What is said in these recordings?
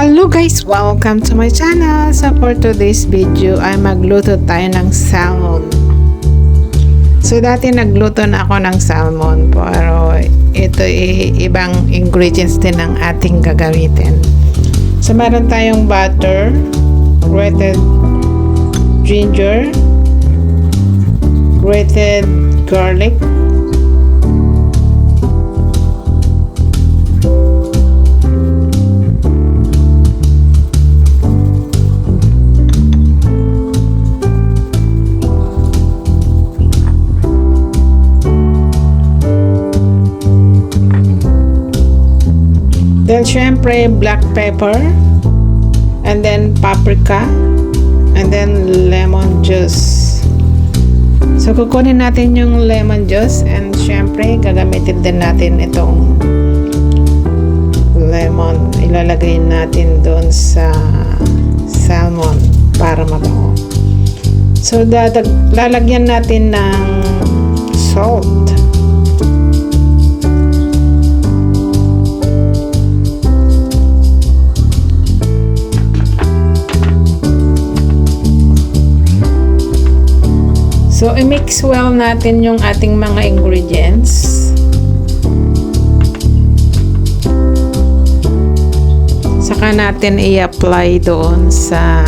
Hello guys! Welcome to my channel. So for today's video ay magluto tayo ng salmon. So dati nagluto na ako ng salmon pero ito ibang ingredients din ang ating gagamitin. So meron tayong butter, grated ginger, grated garlic, then syempre black pepper, and then paprika, and then lemon juice. So kukunin natin yung lemon juice and syempre gagamitin din natin itong lemon. Ilalagay natin doon sa salmon para mabango. So lalagyan natin ng salt. So, i-mix well natin yung ating mga ingredients. Saka natin i-apply doon sa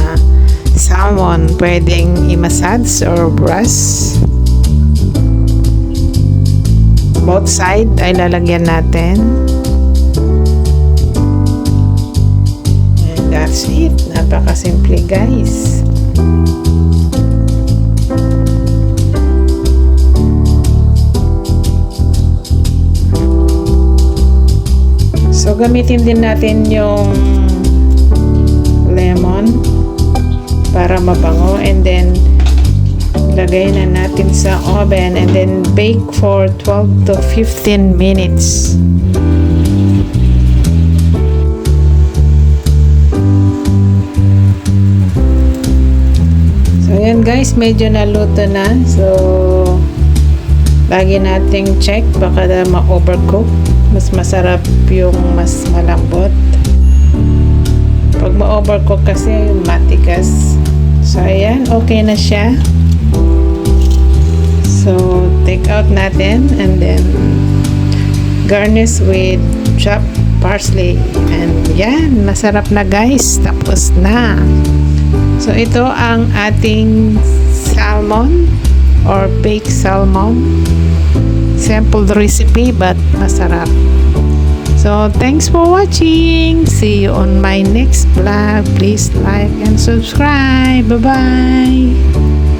salmon. Pwedeng i-massage or brush. Both side ay lalagyan natin. And that's it. Napakasimple guys. So, gamitin din natin yung lemon para mabango, and then lagay na natin sa oven and then bake for 12 to 15 minutes. So, yan guys, medyo naluto na. So, lagi nating check, baka na ma-overcook. Mas masarap yung mas malambot. Pag ma-overcook kasi matigas. So ayan, okay na siya. So take out natin and then garnish with chopped parsley. And yan, masarap na guys. Tapos na. So ito ang ating salmon or baked salmon. Simple recipe but masarap. So thanks for watching. See you on my next vlog. Please like and subscribe. Bye bye.